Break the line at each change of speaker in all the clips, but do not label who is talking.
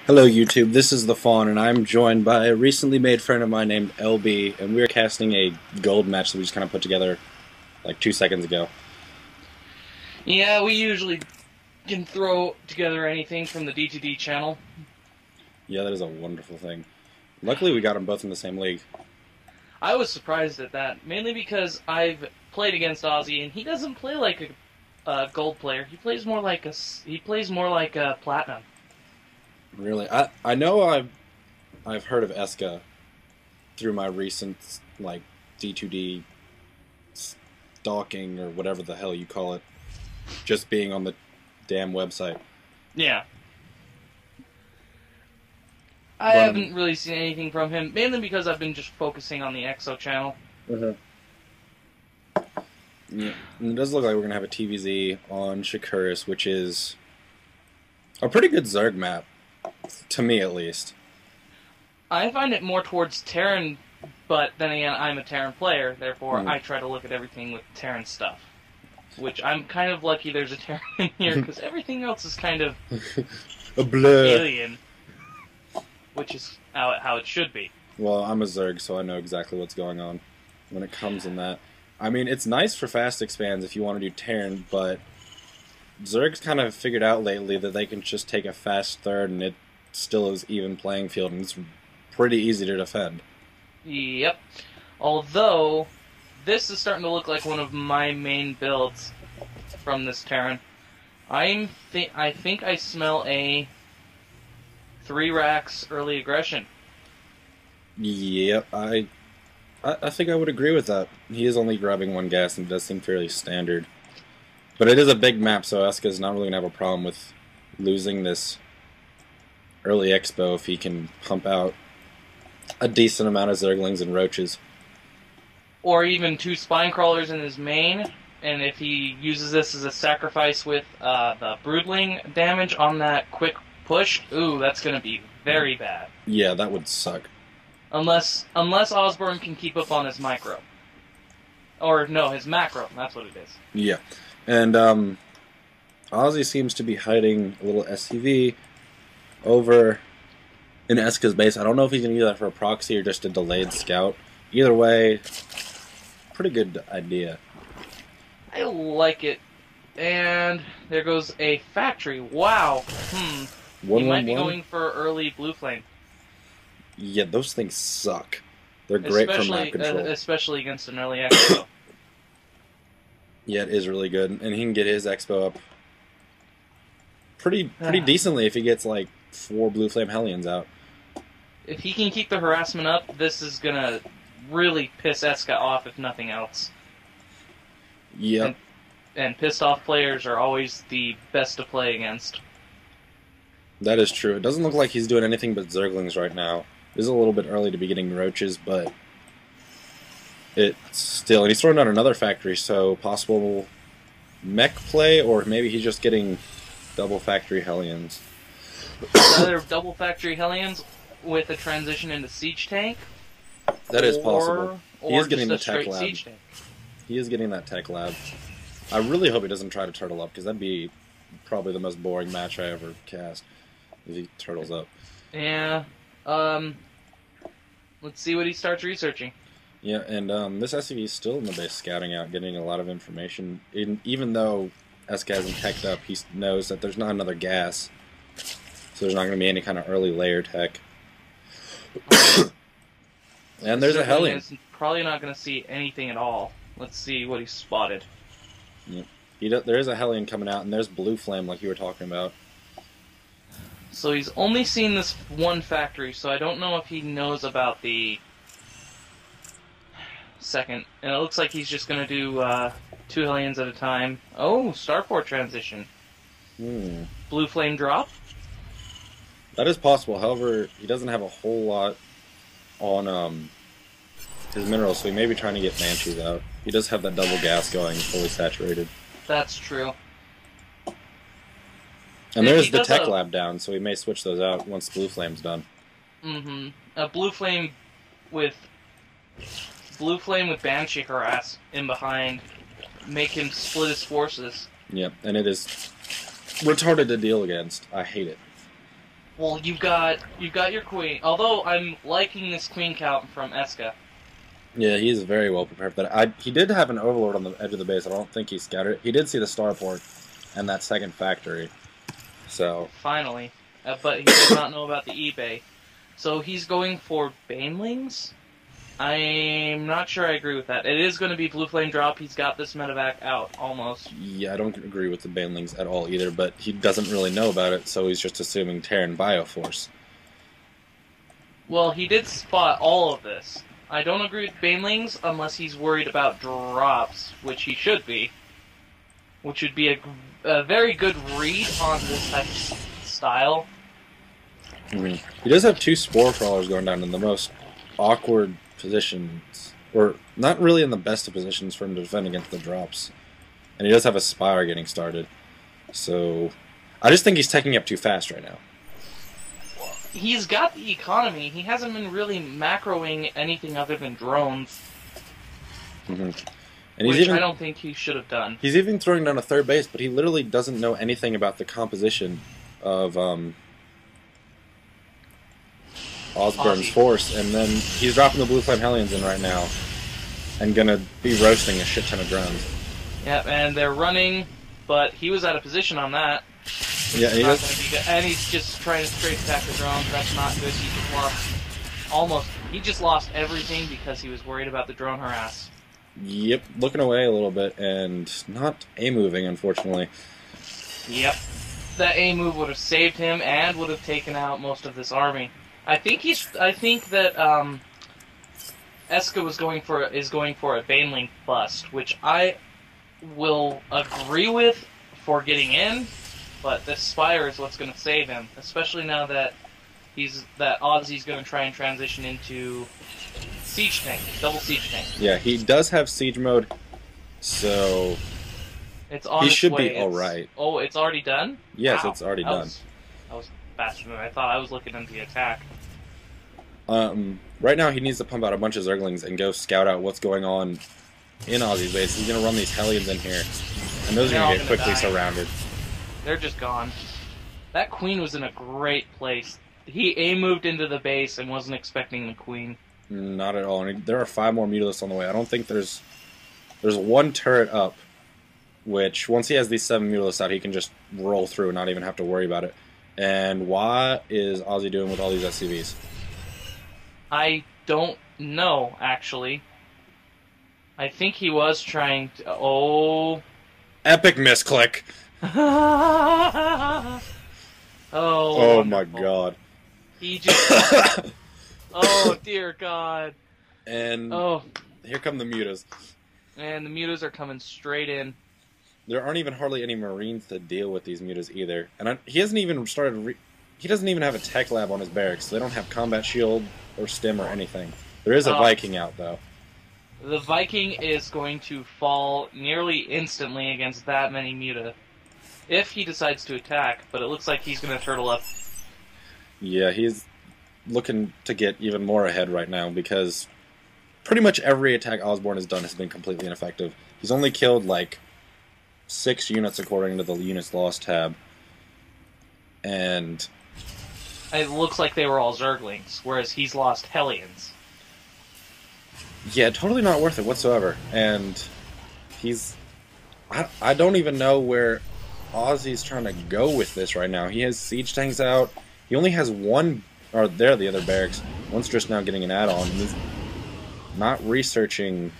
Hello YouTube, this is TheFOHN, and I'm joined by a recently made friend of mine named LB, and we're casting a gold match that we just kind of put together like 2 seconds ago.
Yeah, we usually can throw together anything from the D2D channel.
Yeah, that is a wonderful thing. Luckily we got them both in the same league.
I was surprised at that, mainly because I've played against Ozzy, and he doesn't play like a gold player. He plays more like a platinum.
Really, I know I've heard of EskA through my recent like D2D stalking or whatever the hell you call it, just being on the damn website.
Yeah. I haven't really seen anything from him, mainly because I've been just focusing on the EXO channel.
Yeah, and it does look like we're going to have a TVZ on Shakuris, which is a pretty good Zerg map, to me at least.
I find it more towards Terran, but then again, I'm a Terran player, therefore I try to look at everything with Terran stuff. Which I'm kind of lucky there's a Terran in here, because everything else is kind of
a blur.
alien. Which is how it should be.
Well, I'm a Zerg, so I know exactly what's going on when it comes in that. I mean, it's nice for fast expands if you want to do Terran, but Zerg's kind of figured out lately that they can just take a fast third and it still is even playing field, and it's pretty easy to defend.
Yep. Although, this is starting to look like one of my main builds from this Terran. I think I smell a 3 racks early aggression.
Yep, I think I would agree with that. He is only grabbing 1 gas, and it does seem fairly standard. But it is a big map, so EskA's not really going to have a problem with losing this early expo if he can pump out a decent amount of Zerglings and Roaches.
Or even 2 spine crawlers in his main, and if he uses this as a sacrifice with the Broodling damage on that quick push, ooh, that's going to be very bad.
Yeah, that would suck.
Unless Ozzburne can keep up on his micro. Or, no, his macro, that's what it is.
Yeah. And, Ozzy seems to be hiding a little SCV over in EskA's base. I don't know if he's going to use that for a proxy or just a delayed scout. Either way, pretty good idea.
I like it. And there goes a factory. Wow. He might be going for early Blue Flame.
Yeah, those things suck. They're great for map control.
Especially against an early expo.
Yeah, it is really good. And he can get his expo up pretty decently if he gets like 4 Blue Flame Hellions out.
If he can keep the harassment up, this is going to really piss EskA off, if nothing else.
Yep.
And pissed off players are always the best to play against.
That is true. It doesn't look like he's doing anything but Zerglings right now. It is a little bit early to be getting Roaches, but it's still... And he's throwing out another factory, so possible mech play, or maybe he's just getting double factory Hellions.
Either double factory Hellions with a transition into Siege Tank.
That is possible. He is getting the tech lab.
Siege Tank.
He is getting that tech lab. I really hope he doesn't try to turtle up, because that'd be probably the most boring match I ever cast, if he turtles up.
Yeah. Let's see what he starts researching.
Yeah, and this SCV is still in the base scouting out, getting a lot of information. Even though EskA hasn't teched up, he knows that there's not another gas, so there's not going to be any kind of early layer tech. And there's a Hellion.
Probably not going to see anything at all. Let's see what he spotted.
Yeah. There is a Hellion coming out, and there's Blue Flame, like you were talking about.
So he's only seen this 1 factory, so I don't know if he knows about the second. And it looks like he's just going to do 2 Hellions at a time. Oh, Starport transition. Blue Flame drop?
That is possible. However, he doesn't have a whole lot on his minerals, so he may be trying to get Banshees out. He does have that double gas going, fully saturated.
That's true.
And there's the tech lab down, so we may switch those out once Blue Flame's done.
A Blue Flame with Banshee harass in behind, make him split his forces.
Yep, and it is retarded to deal against. I hate it.
Well, you've got your queen. Although I'm liking this queen count from EskA.
Yeah, he's very well prepared for that. He did have an overlord on the edge of the base. I don't think he scattered it. He did see the starport and that second factory. So
Finally. But he does not know about the eBay. So he's going for banelings? I'm not sure I agree with that. It is going to be blue flame drop. He's got this medevac out, almost.
yeah, I don't agree with the banelings at all either, but he doesn't really know about it, so he's just assuming Terran Bioforce.
Well, he did spot all of this. I don't agree with banelings unless he's worried about drops, which he should be. Which would be a very good read on this type of style.
He does have two spore crawlers going down in the most awkward positions, or not really in the best of positions for him to defend against the drops. And he does have a Spire getting started. So I just think he's taking up too fast right now.
He's got the economy. He hasn't been really macroing anything other than drones.
And
which I don't think he should have done.
He's even throwing down a third base, but he literally doesn't know anything about the composition of Ozzburne's force, and then he's dropping the Blue Flame Hellions in right now, and gonna be roasting a shit ton of drones.
Yep, and they're running, but he was out of position on that.
Yeah, he
not gonna be good. And he's just trying to straight attack the drones. That's not good. He just lost almost. He just lost everything because he was worried about the drone harass.
Yep, looking away a little bit and not A-moving, unfortunately.
Yep, that A move would have saved him and would have taken out most of this army. I think that EskA is going for a Baneling bust, which I will agree with for getting in, but this Spire is what's going to save him, especially now that Ozzy's going to try and transition into Siege Tank, double Siege Tank.
Yeah, he does have Siege mode, so
it's on
he
its
should
way.
be alright.
Oh, it's already done?
Yes,
Wow.
it's already done.
That was faster than I thought. I was looking at the attack.
Right now he needs to pump out a bunch of Zerglings and go scout out what's going on in Ozzy's base. He's going to run these Hellions in here, and those are going to get quickly surrounded.
They're just gone. That Queen was in a great place. He A-moved into the base and wasn't expecting the Queen.
Not at all. I mean, there are 5 more Mutalisks on the way. I don't think there's one turret up, which once he has these 7 Mutalisks out, he can just roll through and not even have to worry about it. And what is Ozzy doing with all these SCVs?
I don't know, actually. I think he was trying to... Oh...
Epic misclick!
Oh
my god.
He just... Oh, dear God.
And here come the Mutas.
And the Mutas are coming straight in.
There aren't even hardly any Marines to deal with these Mutas either. And he hasn't even started... he doesn't even have a tech lab on his barracks, so they don't have combat shield or stim or anything. There is a Viking out, though.
The Viking is going to fall nearly instantly against that many Muta. If he decides to attack, but it looks like he's going to turtle up.
Yeah, he's looking to get even more ahead right now, because pretty much every attack Ozzburne has done has been completely ineffective. He's only killed, like, 6 units according to the Units Lost tab. And
it looks like they were all Zerglings, whereas he's lost Hellions.
Yeah, totally not worth it whatsoever. And he's... I don't even know where Ozzy's trying to go with this right now. He has siege tanks out. He only has one... Or there, the other barracks. One's just now getting an add-on. And he's not researching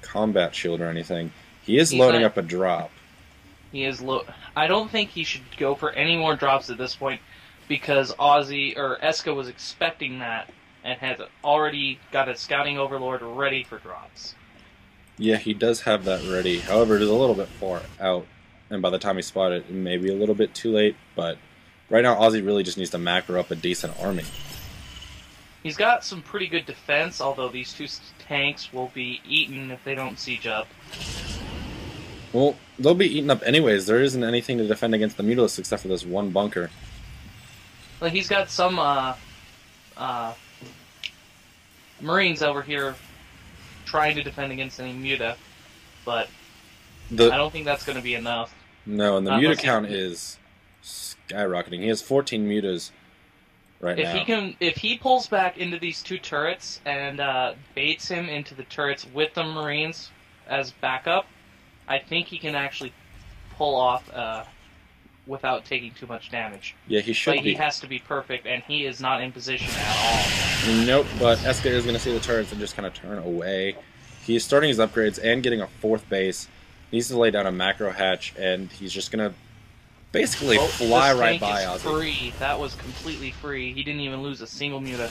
combat shield or anything. He's loading up a drop.
He is I don't think he should go for any more drops at this point, because EskA was expecting that and has already got a scouting overlord ready for drops.
Yeah, he does have that ready. However, it is a little bit far out, and by the time he spotted it, it may be a little bit too late, but right now Ozzy really just needs to macro up a decent army.
He's got some pretty good defense, although these 2 tanks will be eaten if they don't siege up.
Well, they'll be eaten up anyways. There isn't anything to defend against the Mutalisks except for this one bunker.
Well, he's got some Marines over here trying to defend against any Muta, but I don't think that's going to be enough.
No, and the Muta count is skyrocketing. He has 14 Mutas right now.
If he pulls back into these two turrets and baits him into the turrets with the Marines as backup, I think he can actually pull off without taking too much damage.
Yeah, he should
be. He has to be perfect, and he is not in position at all.
Nope, but EskA is going to see the turrets and just kind of turn away. He's starting his upgrades and getting a 4th base. He needs to lay down a macro hatch, and he's just going to basically fly right by Ozzy.
Free. That was completely free. He didn't even lose a single muta.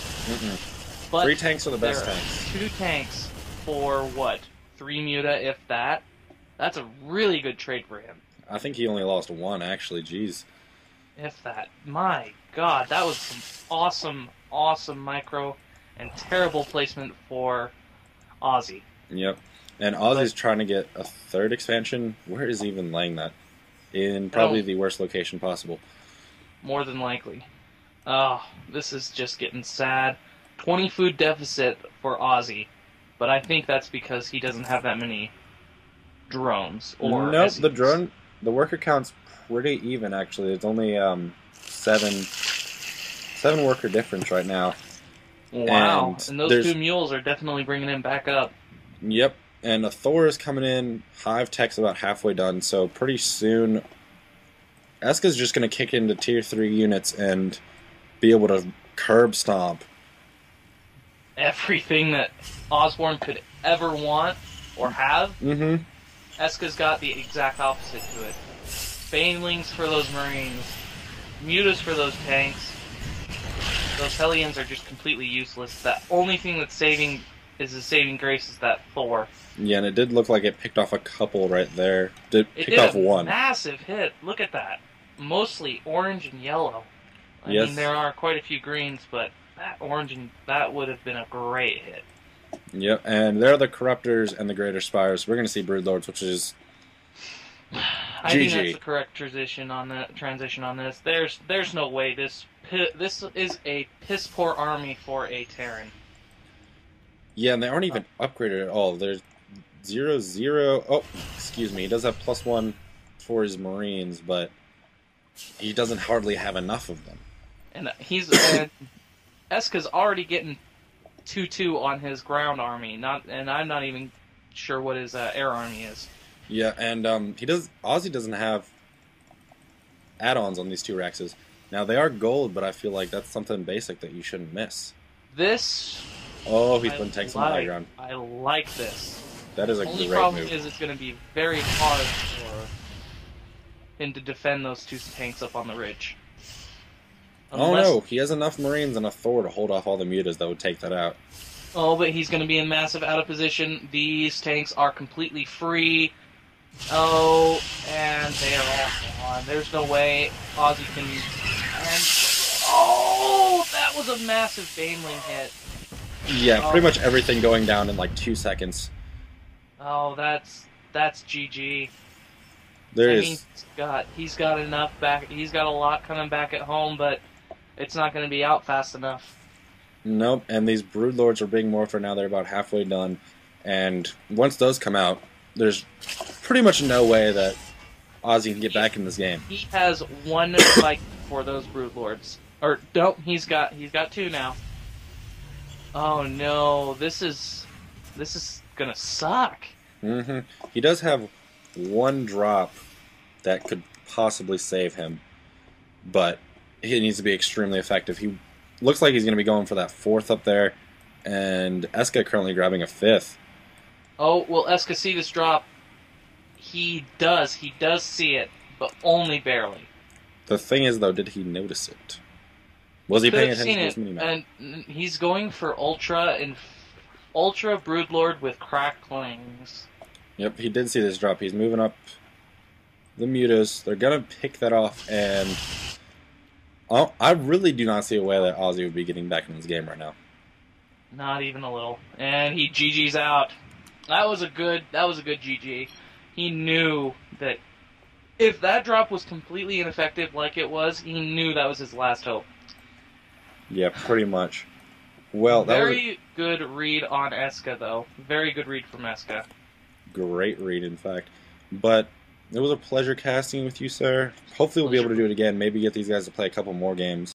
But free tanks are the best
there
tanks.
2 tanks for what? 3 muta, if that? That's a really good trade for him.
I think he only lost 1, actually. Jeez.
If that. My God, that was some awesome, awesome micro and terrible placement for Ozzy.
Yep. And Ozzy's trying to get a 3rd expansion. Where is he even laying that? In probably the worst location possible.
More than likely. Oh, this is just getting sad. 20 food deficit for Ozzy. But I think that's because he doesn't have that many drones. Or
nope, the worker count's pretty even, actually. It's only 7 worker difference right now.
Wow, and those 2 mules are definitely bringing him back up.
Yep, and a Thor is coming in. Hive Tech's about halfway done, so pretty soon EskA's just going to kick into Tier 3 units and be able to curb stomp
everything that Ozzburne could ever want or have. EskA's got the exact opposite to it. Banelings for those Marines, mutas for those tanks. Those Hellions are just completely useless. The only thing that's saving grace is that Thor.
Yeah, and it did look like it picked off a couple right there. It picked off one.
Massive hit. Look at that. Mostly orange and yellow. I mean, there are quite a few greens, but that orange and that would have been a great hit.
Yep, and there are the Corruptors and the Greater Spires. We're going to see Broodlords, which is
I think that's the correct transition on this. There's no way this is a piss poor army for a Terran.
Yeah, and they aren't even upgraded at all. There's 0-0. Oh, excuse me. He does have +1 for his Marines, but he doesn't hardly have enough of them.
And EskA's already getting 2-2 on his ground army. And I'm not even sure what his air army is.
Yeah, and Ozzy doesn't have add-ons on these 2 Rexes. Now they are gold, but I feel like that's something basic that you shouldn't miss. Oh, he's been tanks on the high ground.
I like this.
That is a great move.
The only problem is it's going to be very hard for him to defend those 2 tanks up on the ridge.
Oh no, he has enough Marines and a Thor to hold off all the mutas that would take that out.
Oh, but he's going to be in massive out of position. These tanks are completely free. Oh, and they are all gone. There's no way Ozzy can... Oh, that was a massive Baneling hit.
Yeah, pretty much everything going down in like 2 seconds.
Oh, that's GG. He's got enough back. He's got a lot coming back at home, but it's not going to be out fast enough.
Nope, and these Broodlords are being morphed now. They're about halfway done, and once those come out, there's pretty much no way that Ozzy can get back in this game.
He has 1 fight for those Broodlords. Or don't. He's got 2 now. Oh no, this is gonna suck.
He does have 1 drop that could possibly save him, but he needs to be extremely effective. He looks like he's going to be going for that 4th up there, and EskA currently grabbing a 5th.
Oh, will EskA see this drop? He does see it, but only barely.
The thing is, though, did he notice it? Was he paying attention to this minimap?
And he's going for Ultra Broodlord with cracklings.
Yep, he did see this drop. He's moving up the mutas. They're going to pick that off, and I really do not see a way that Ozzy would be getting back in this game right now.
Not even a little. And he GG's out. That was a good GG. He knew that if that drop was completely ineffective like it was, he knew that was his last hope.
Yeah, pretty much. Well, that
Very good read on EskA, though. Very good read from EskA.
Great read, in fact. But it was a pleasure casting with you, sir. Hopefully we'll be able to do it again. Maybe get these guys to play a couple more games.